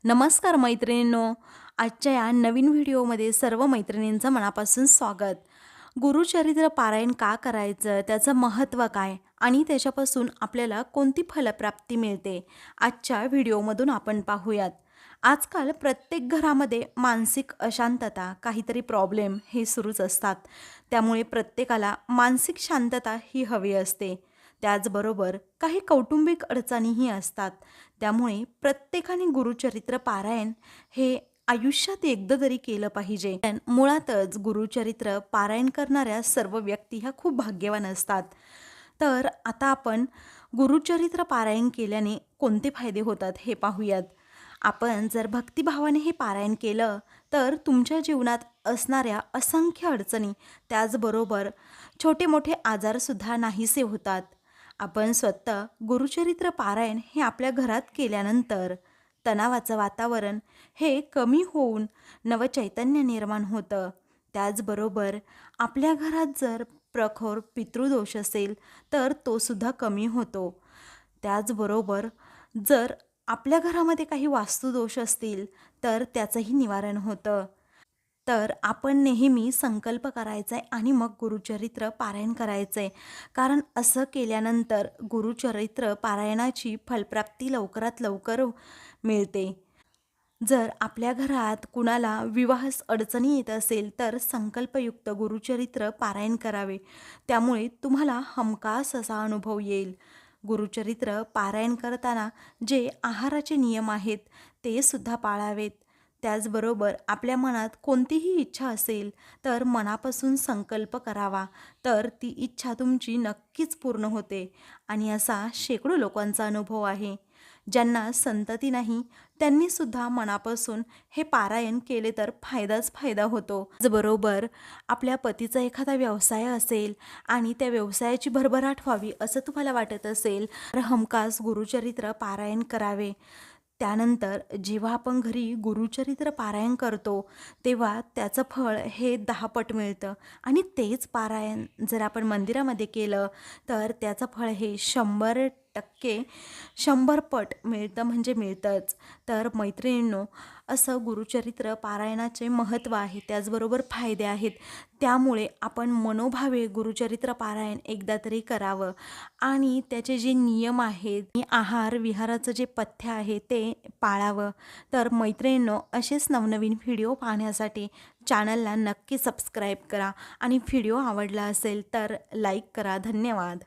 नमस्कार मैत्रिणींनो. आजच्या या नवीन व्हिडिओमध्ये सर्व मैत्रिणींचं मनापासून स्वागत. गुरुचरित्र पारायण का करायचं, त्याचं महत्त्व काय आणि त्याच्यापासून आपल्याला कोणती फलप्राप्ती मिळते, आजच्या व्हिडिओमधून आपण पाहूयात. आजकाल प्रत्येक घरामध्ये मानसिक अशांतता, काहीतरी प्रॉब्लेम हे सुरूच असतात. त्यामुळे प्रत्येकाला मानसिक शांतता ही हवी असते. त्याचबरोबर काही कौटुंबिक अडचणीही असतात. त्यामुळे प्रत्येकाने गुरुचरित्र पारायण हे आयुष्यात एकदा तरी केलं पाहिजे. पण मुळातच गुरुचरित्र पारायण करणाऱ्या सर्व व्यक्ती ह्या खूप भाग्यवान असतात. तर आता आपण गुरुचरित्र पारायण केल्याने कोणते फायदे होतात हे पाहूयात. आपण जर भक्तिभावाने हे पारायण केलं तर तुमच्या जीवनात असणाऱ्या असंख्य अडचणी, त्याचबरोबर छोटे मोठे आजारसुद्धा नाहीसे होतात. आपण स्वतः गुरुचरित्र पारायण हे आपल्या घरात केल्यानंतर तणावाचं वातावरण हे कमी होऊन नवचैतन्य निर्माण होतं. त्याचबरोबर आपल्या घरात जर प्रखर पितृदोष असेल तर तो सुद्धा कमी होतो. त्याचबरोबर जर आपल्या घरामध्ये काही वास्तुदोष असतील तर त्याचंही निवारण होतं. तर आपण नेहमी संकल्प करायचा आहे आणि मग गुरुचरित्र पारायण करायचं आहे. कारण असं केल्यानंतर गुरुचरित्र पारायणाची फलप्राप्ती लवकरात लवकर मिळते. जर आपल्या घरात कुणाला विवाहास अडचणी येत असेल तर संकल्पयुक्त गुरुचरित्र पारायण करावे. त्यामुळे तुम्हाला हमखास असा अनुभव येईल. गुरुचरित्र पारायण करताना जे आहाराचे नियम आहेत ते सुद्धा पाळावेत. त्याचबरोबर आपल्या मनात कोणतीही इच्छा असेल तर मनापासून संकल्प करावा, तर ती इच्छा तुमची नक्कीच पूर्ण होते. आणि असा शेकडो लोकांचा अनुभव आहे. ज्यांना संतती नाही त्यांनी सुद्धा मनापासून हे पारायण केले तर फायदाच फायदा होतो. बरोबर आपल्या पतीचा एखादा व्यवसाय असेल आणि त्या व्यवसायाची भरभराट व्हावी असं तुम्हाला वाटत असेल तर हमखास गुरुचरित्र पारायण करावे. त्यानंतर जेव्हा आपण घरी गुरुचरित्र पारायण करतो तेव्हा त्याचं फळ हे 10 पट मिळतं आणि तेच पारायण जर आपण मंदिरामध्ये केलं तर त्याचं फळ हे 100% 100 पट मिळतं, म्हणजे मिळतंच. तर मैत्रिणींनो, असं गुरुचरित्र पारायणाचे महत्त्व आहे, त्याचबरोबर फायदे आहेत. त्यामुळे आपण मनोभावे गुरुचरित्र पारायण एकदा तरी करावं आणि त्याचे जे नियम आहेत आणि आहार विहाराचं जे पथ्य आहे ते पाळावं. तर मैत्रिणींनो, असेच नवनवीन व्हिडिओ पाहण्यासाठी चॅनलला नक्की सबस्क्राईब करा आणि व्हिडिओ आवडला असेल तर लाईक करा. धन्यवाद.